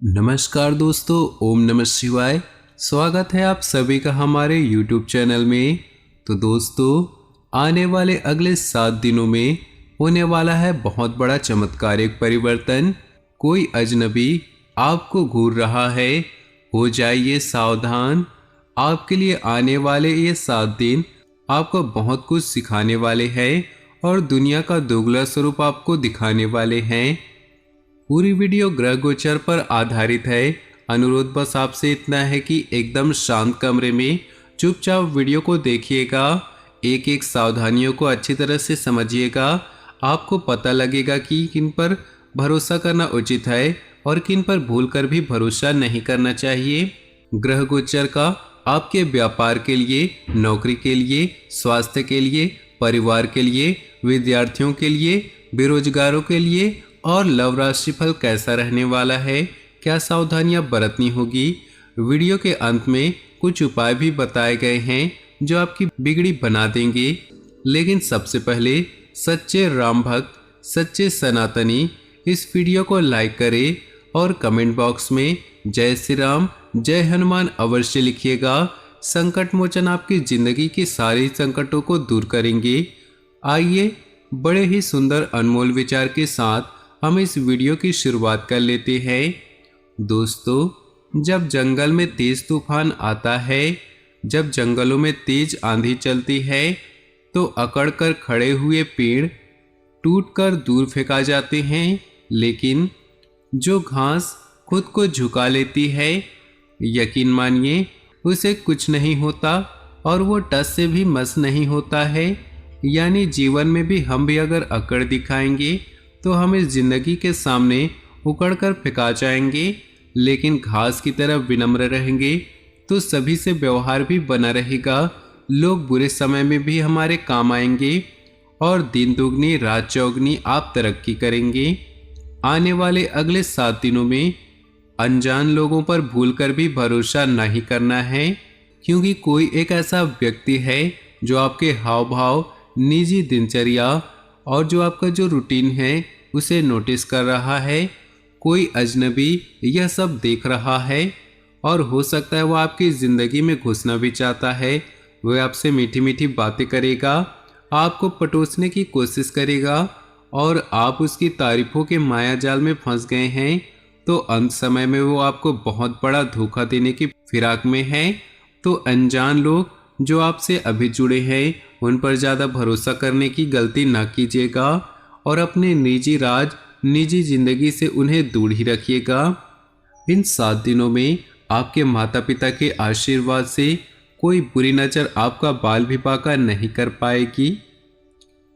नमस्कार दोस्तों, ओम नमः शिवाय। स्वागत है आप सभी का हमारे YouTube चैनल में। तो दोस्तों, आने वाले अगले 7 दिनों में होने वाला है बहुत बड़ा चमत्कारिक परिवर्तन। कोई अजनबी आपको घूर रहा है, हो जाइए सावधान। आपके लिए आने वाले ये 7 दिन आपको बहुत कुछ सिखाने वाले हैं और दुनिया का दोगला स्वरूप आपको दिखाने वाले हैं। पूरी वीडियो ग्रह गोचर पर आधारित है। अनुरोध बस आपसे इतना है कि एकदम शांत कमरे में चुपचाप वीडियो को देखिएगा, एक एक सावधानियों को अच्छी तरह से समझिएगा। आपको पता लगेगा कि किन पर भरोसा करना उचित है और किन पर भूलकर भी भरोसा नहीं करना चाहिए। ग्रह गोचर का आपके व्यापार के लिए, नौकरी के लिए, स्वास्थ्य के लिए, परिवार के लिए, विद्यार्थियों के लिए, बेरोजगारों के लिए और लव राशिफल कैसा रहने वाला है, क्या सावधानियां बरतनी होगी। वीडियो के अंत में कुछ उपाय भी बताए गए हैं जो आपकी बिगड़ी बना देंगे। लेकिन सबसे पहले सच्चे राम भक्त, सच्चे सनातनी इस वीडियो को लाइक करें और कमेंट बॉक्स में जय श्री राम, जय हनुमान अवश्य लिखिएगा। संकट मोचन आपकी जिंदगी के सारे संकटों को दूर करेंगे। आइए बड़े ही सुंदर अनमोल विचार के साथ हम इस वीडियो की शुरुआत कर लेते हैं। दोस्तों, जब जंगल में तेज तूफान आता है, जब जंगलों में तेज आंधी चलती है, तो अकड़कर खड़े हुए पेड़ टूटकर दूर फेंका जाते हैं। लेकिन जो घास खुद को झुका लेती है, यकीन मानिए उसे कुछ नहीं होता और वो टस से भी मस नहीं होता है। यानी जीवन में भी हम भी अगर अकड़ दिखाएंगे तो हम इस जिंदगी के सामने उकड़कर फेंका जाएंगे। लेकिन घास की तरह विनम्र रहेंगे तो सभी से व्यवहार भी बना रहेगा। लोग बुरे समय में भी हमारे काम आएंगे और दिन दुगनी रात चौगनी आप तरक्की करेंगे। आने वाले अगले 7 दिनों में अनजान लोगों पर भूलकर भी भरोसा नहीं करना है, क्योंकि कोई एक ऐसा व्यक्ति है जो आपके हाव भाव, निजी दिनचर्या और जो आपका जो रूटीन है उसे नोटिस कर रहा है। कोई अजनबी यह सब देख रहा है और हो सकता है वो आपकी ज़िंदगी में घुसना भी चाहता है। वह आपसे मीठी मीठी बातें करेगा, आपको पटोसने की कोशिश करेगा और आप उसकी तारीफों के माया जाल में फंस गए हैं। तो अंत समय में वो आपको बहुत बड़ा धोखा देने की फिराक में है। तो अनजान लोग जो आपसे अभी जुड़े हैं उन पर ज़्यादा भरोसा करने की गलती ना कीजिएगा और अपने निजी राज, निजी जिंदगी से उन्हें दूर ही रखिएगा। इन 7 दिनों में आपके माता पिता के आशीर्वाद से कोई बुरी नज़र आपका बाल भी पाका नहीं कर पाएगी।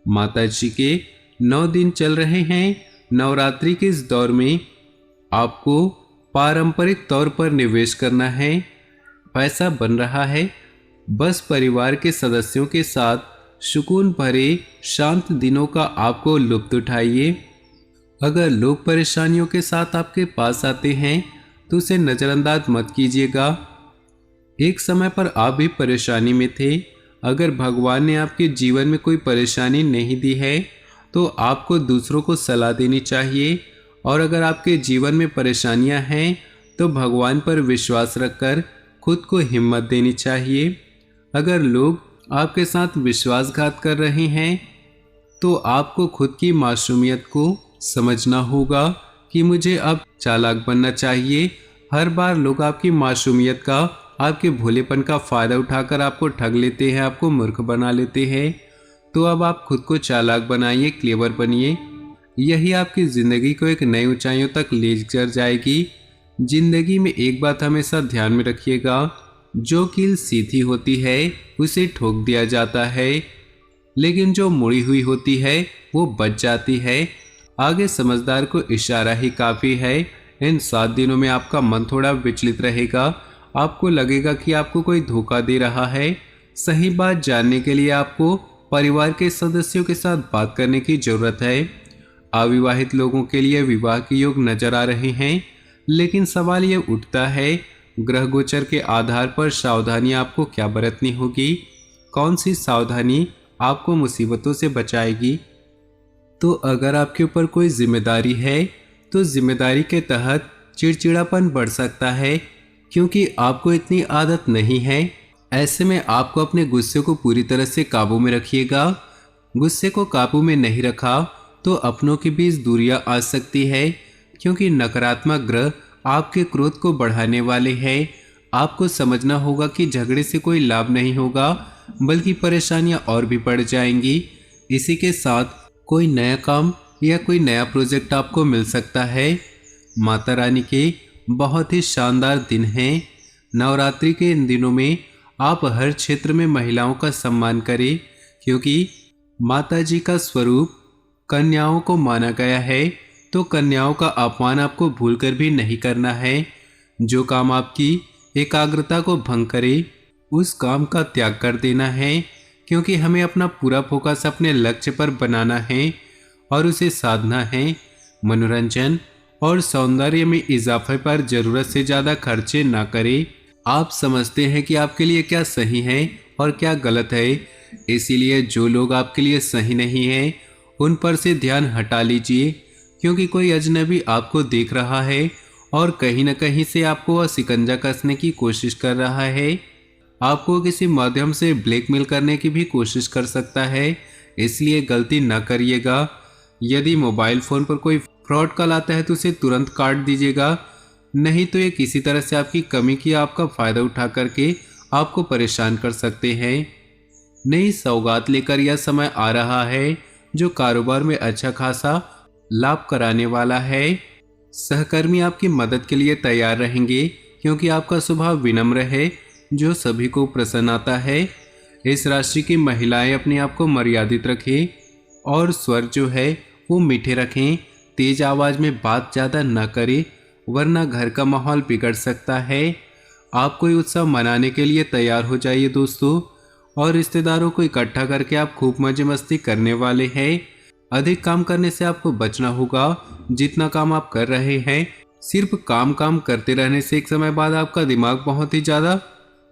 माता जी के 9 दिन चल रहे हैं। नवरात्रि के इस दौर में आपको पारंपरिक तौर पर निवेश करना है। पैसा बन रहा है, बस परिवार के सदस्यों के साथ सुकून भरे शांत दिनों का आपको लुत्फ उठाइए। अगर लोग परेशानियों के साथ आपके पास आते हैं तो उसे नज़रअंदाज मत कीजिएगा। एक समय पर आप भी परेशानी में थे। अगर भगवान ने आपके जीवन में कोई परेशानी नहीं दी है तो आपको दूसरों को सलाह देनी चाहिए। और अगर आपके जीवन में परेशानियां हैं तो भगवान पर विश्वास रखकर खुद को हिम्मत देनी चाहिए। अगर लोग आपके साथ विश्वासघात कर रहे हैं तो आपको खुद की मासूमियत को समझना होगा कि मुझे अब चालाक बनना चाहिए। हर बार लोग आपकी मासूमियत का, आपके भोलेपन का फ़ायदा उठाकर आपको ठग लेते हैं, आपको मूर्ख बना लेते हैं। तो अब आप खुद को चालाक बनाइए, क्लेवर बनिए। यही आपकी ज़िंदगी को एक नई ऊंचाइयों तक ले कर जाएगी। ज़िंदगी में एक बात हमेशा ध्यान में रखिएगा, जो कील सीधी होती है उसे ठोक दिया जाता है, लेकिन जो मुड़ी हुई होती है वो बच जाती है। आगे समझदार को इशारा ही काफ़ी है। इन 7 दिनों में आपका मन थोड़ा विचलित रहेगा। आपको लगेगा कि आपको कोई धोखा दे रहा है। सही बात जानने के लिए आपको परिवार के सदस्यों के साथ बात करने की ज़रूरत है। अविवाहित लोगों के लिए विवाह के योग नजर आ रहे हैं, लेकिन सवाल ये उठता है ग्रह गोचर के आधार पर सावधानी आपको क्या बरतनी होगी। कौन सी सावधानी आपको मुसीबतों से बचाएगी। तो अगर आपके ऊपर कोई जिम्मेदारी है तो जिम्मेदारी के तहत चिड़चिड़ापन बढ़ सकता है क्योंकि आपको इतनी आदत नहीं है। ऐसे में आपको अपने गुस्से को पूरी तरह से काबू में रखिएगा। गुस्से को काबू में नहीं रखा तो अपनों के बीच दूरियां आ सकती है क्योंकि नकारात्मक ग्रह आपके क्रोध को बढ़ाने वाले हैं। आपको समझना होगा कि झगड़े से कोई लाभ नहीं होगा बल्कि परेशानियां और भी बढ़ जाएंगी। इसी के साथ कोई नया काम या कोई नया प्रोजेक्ट आपको मिल सकता है। माता रानी के बहुत ही शानदार दिन हैं। नवरात्रि के इन दिनों में आप हर क्षेत्र में महिलाओं का सम्मान करें क्योंकि माता जी का स्वरूप कन्याओं को माना गया है। तो कन्याओं का अपमान आपको भूलकर भी नहीं करना है। जो काम आपकी एकाग्रता को भंग करे उस काम का त्याग कर देना है क्योंकि हमें अपना पूरा फोकस अपने लक्ष्य पर बनाना है और उसे साधना है। मनोरंजन और सौंदर्य में इजाफे पर जरूरत से ज़्यादा खर्चे ना करें। आप समझते हैं कि आपके लिए क्या सही है और क्या गलत है, इसीलिए जो लोग आपके लिए सही नहीं है उन पर से ध्यान हटा लीजिए क्योंकि कोई अजनबी आपको देख रहा है और कहीं न कहीं से आपको वह शिकंजा कसने की कोशिश कर रहा है। आपको किसी माध्यम से ब्लैकमेल करने की भी कोशिश कर सकता है, इसलिए गलती न करिएगा। यदि मोबाइल फ़ोन पर कोई फ्रॉड कॉल आता है तो उसे तुरंत काट दीजिएगा, नहीं तो ये किसी तरह से आपकी कमी की आपका फ़ायदा उठा करके आपको परेशान कर सकते हैं। नई सौगात लेकर यह समय आ रहा है जो कारोबार में अच्छा खासा लाभ कराने वाला है। सहकर्मी आपकी मदद के लिए तैयार रहेंगे क्योंकि आपका स्वभाव विनम्र है जो सभी को प्रसन्न आता है। इस राशि की महिलाएं अपने आप को मर्यादित रखें और स्वर जो है वो मीठे रखें। तेज आवाज़ में बात ज़्यादा न करें वरना घर का माहौल बिगड़ सकता है। आप कोई उत्सव मनाने के लिए तैयार हो जाइए दोस्तों, और रिश्तेदारों को इकट्ठा करके आप खूब मजे मस्ती करने वाले हैं। अधिक काम करने से आपको बचना होगा। जितना काम आप कर रहे हैं सिर्फ काम काम करते रहने से एक समय बाद आपका दिमाग बहुत ही ज़्यादा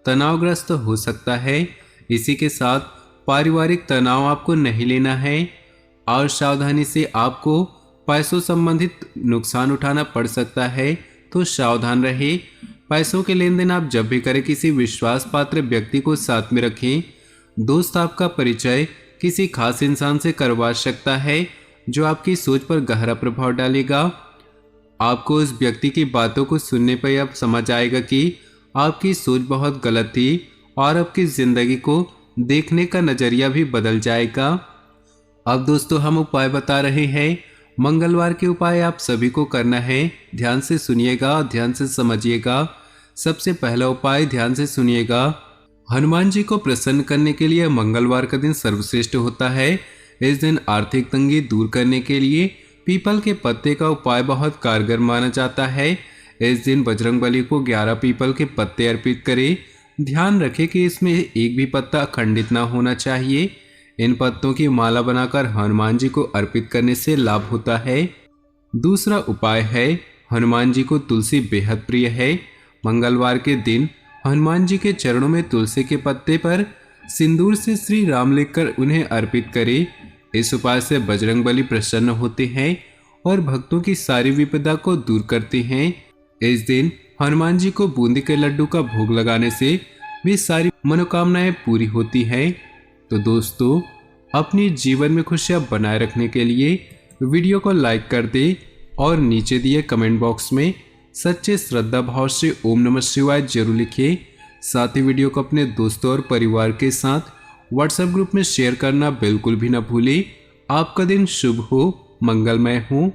तनावग्रस्त हो सकता है। इसी के साथ पारिवारिक तनाव आपको नहीं लेना है और सावधानी से आपको पैसों संबंधित नुकसान उठाना पड़ सकता है, तो सावधान रहे। पैसों के लेन देन आप जब भी करें किसी विश्वास पात्र व्यक्ति को साथ में रखें। दोस्त आपका परिचय किसी खास इंसान से करवा सकता है जो आपकी सोच पर गहरा प्रभाव डालेगा। आपको उस व्यक्ति की बातों को सुनने पर अब समझ आएगा कि आपकी सोच बहुत गलत थी और आपकी ज़िंदगी को देखने का नज़रिया भी बदल जाएगा। अब दोस्तों हम उपाय बता रहे हैं। मंगलवार के उपाय आप सभी को करना है। ध्यान से सुनिएगा और ध्यान से समझिएगा। सबसे पहला उपाय ध्यान से सुनिएगा। हनुमान जी को प्रसन्न करने के लिए मंगलवार का दिन सर्वश्रेष्ठ होता है। इस दिन आर्थिक तंगी दूर करने के लिए पीपल के पत्ते का उपाय बहुत कारगर माना जाता है। इस दिन बजरंगबली को 11 पीपल के पत्ते अर्पित करें। ध्यान रखें कि इसमें एक भी पत्ता खंडित ना होना चाहिए। इन पत्तों की माला बनाकर हनुमान जी को अर्पित करने से लाभ होता है। दूसरा उपाय है, हनुमान जी को तुलसी बेहद प्रिय है। मंगलवार के दिन हनुमान जी के चरणों में तुलसी के पत्ते पर सिंदूर से श्री राम लिखकर उन्हें अर्पित करें। इस उपाय से बजरंगबली प्रसन्न होते हैं और भक्तों की सारी विपदा को दूर करते हैं। इस दिन हनुमान जी को बूंदी के लड्डू का भोग लगाने से भी सारी मनोकामनाएं पूरी होती हैं। तो दोस्तों अपनी जीवन में खुशियां बनाए रखने के लिए वीडियो को लाइक कर दें और नीचे दिए कमेंट बॉक्स में सच्चे श्रद्धा भाव से ओम नमः शिवाय जरूर लिखिए। साथ ही वीडियो को अपने दोस्तों और परिवार के साथ व्हाट्सएप ग्रुप में शेयर करना बिल्कुल भी ना भूलें। आपका दिन शुभ हो, मंगलमय हो।